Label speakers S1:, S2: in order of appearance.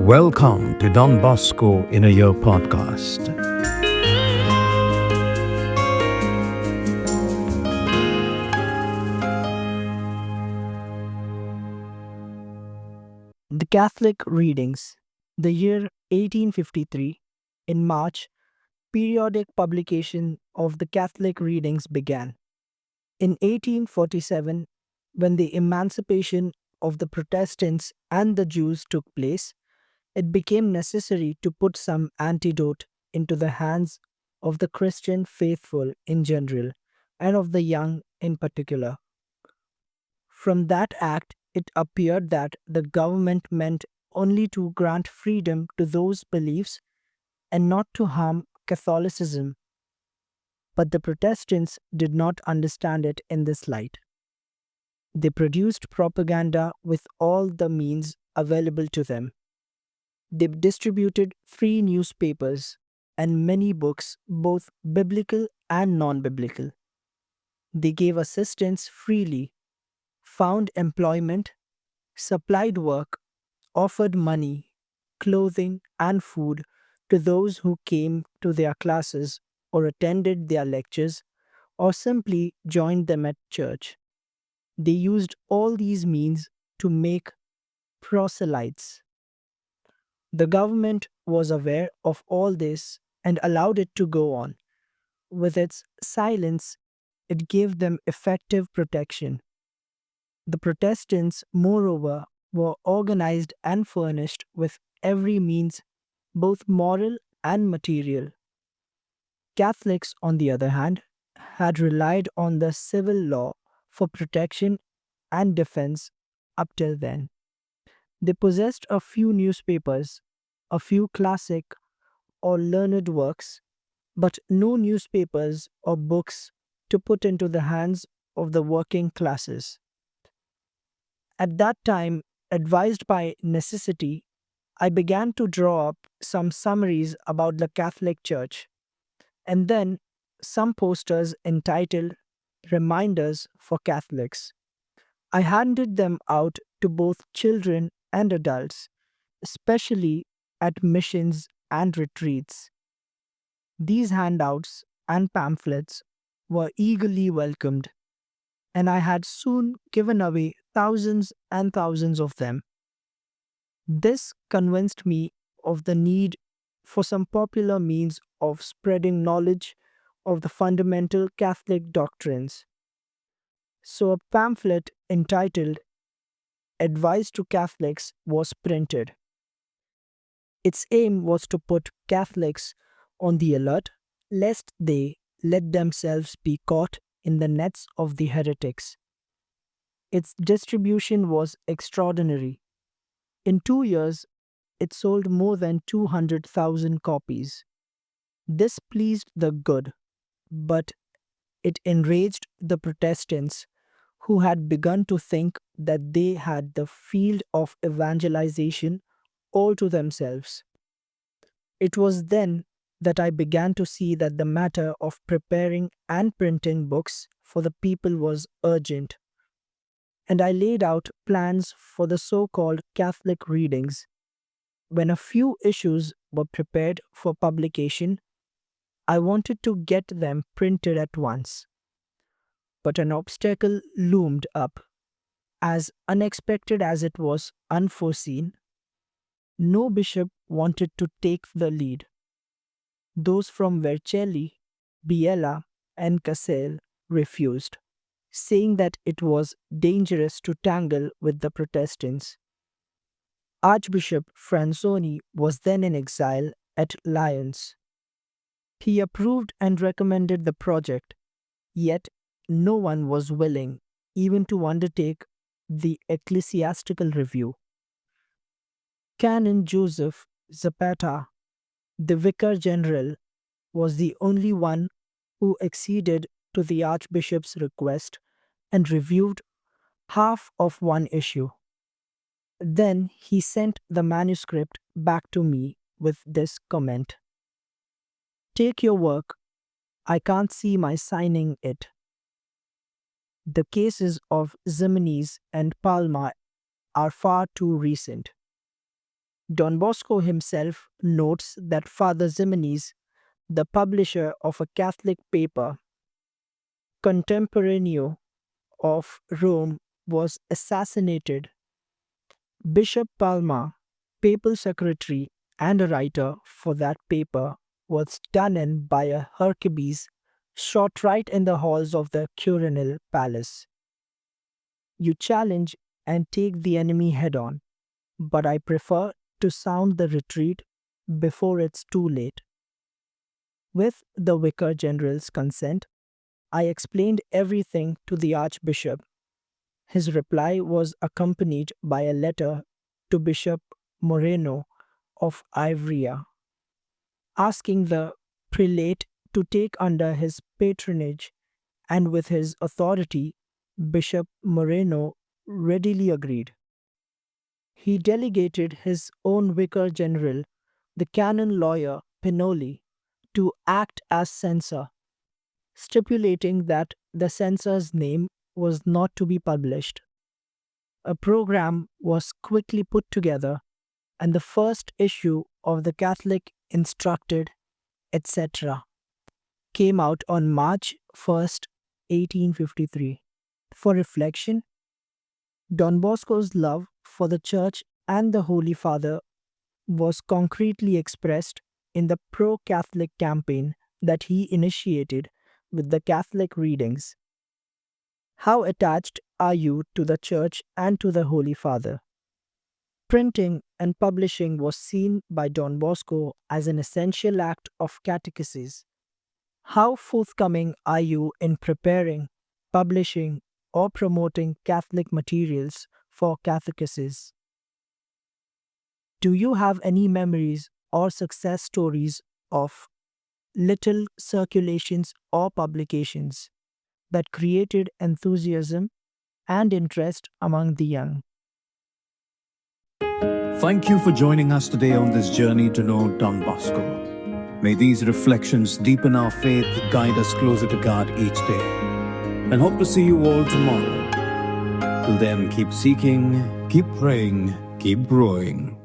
S1: Welcome to Don Bosco in a Year podcast.
S2: The Catholic Readings, the year 1853, in March, periodic publication of the Catholic Readings began. In 1847, when the emancipation of the Protestants and the Jews took place, it became necessary to put some antidote into the hands of the Christian faithful in general and of the young in particular. From that act, it appeared that the government meant only to grant freedom to those beliefs and not to harm Catholicism. But the Protestants did not understand it in this light. They produced propaganda with all the means available to them. They distributed free newspapers and many books, both biblical and non-biblical. They gave assistance freely, found employment, supplied work, offered money, clothing, and food to those who came to their classes or attended their lectures or simply joined them at church. They used all these means to make proselytes. The government was aware of all this and allowed it to go on. With its silence, it gave them effective protection. The Protestants, moreover, were organized and furnished with every means, both moral and material. Catholics, on the other hand, had relied on the civil law for protection and defense up till then. They possessed a few newspapers, a few classic or learned works, but no newspapers or books to put into the hands of the working classes. At that time, advised by necessity, I began to draw up some summaries about the Catholic Church, and then some posters entitled Reminders for Catholics. I handed them out to both children and adults, especially at missions and retreats. These handouts and pamphlets were eagerly welcomed, and I had soon given away thousands and thousands of them. This convinced me of the need for some popular means of spreading knowledge of the fundamental Catholic doctrines. So a pamphlet entitled Advice to Catholics was printed. Its aim was to put Catholics on the alert lest they let themselves be caught in the nets of the heretics. Its distribution was extraordinary. In 2 years, it sold more than 200,000 copies. This pleased the good, but it enraged the Protestants, who had begun to think that they had the field of evangelization all to themselves. It was then that I began to see that the matter of preparing and printing books for the people was urgent, and I laid out plans for the so-called Catholic readings. When a few issues were prepared for publication, I wanted to get them printed at once. But an obstacle loomed up, as unexpected as it was unforeseen. No bishop wanted to take the lead. Those from Vercelli, Biella, and Casale refused, saying that it was dangerous to tangle with the Protestants. Archbishop Franzoni was then in exile at Lyons. He approved and recommended the project, yet no one was willing even to undertake the ecclesiastical review. Canon Joseph Zapata, the Vicar General, was the only one who acceded to the Archbishop's request and reviewed half of one issue. Then he sent the manuscript back to me with this comment: "Take your work. I can't see my signing it." The cases of Ximenes and Palma are far too recent. Don Bosco himself notes that Father Ximenes, the publisher of a Catholic paper, contemporaneous of Rome, was assassinated. Bishop Palma, papal secretary and a writer for that paper, was done in by a harquebus shot right in the halls of the Quirinal Palace. You challenge and take the enemy head on, but I prefer to sound the retreat before it's too late. With the Vicar General's consent, I explained everything to the Archbishop. His reply was accompanied by a letter to Bishop Moreno of Ivrea, asking the prelate to take under his patronage, and with his authority, Bishop Moreno readily agreed. He delegated his own Vicar General, the canon lawyer Pinoli, to act as censor, stipulating that the censor's name was not to be published. A program was quickly put together, and the first issue of the Catholic Instructed, etc., came out on March 1st, 1853. For reflection, Don Bosco's love for the Church and the Holy Father was concretely expressed in the pro-Catholic campaign that he initiated with the Catholic readings. How attached are you to the Church and to the Holy Father? Printing and publishing was seen by Don Bosco as an essential act of catechesis. How forthcoming are you in preparing, publishing, or promoting Catholic materials for catechesis? Do you have any memories or success stories of little circulations or publications that created enthusiasm and interest among the young?
S1: Thank you for joining us today on this journey to know Don Bosco. May these reflections deepen our faith, guide us closer to God each day, and hope to see you all tomorrow. Till then, keep seeking, keep praying, keep growing.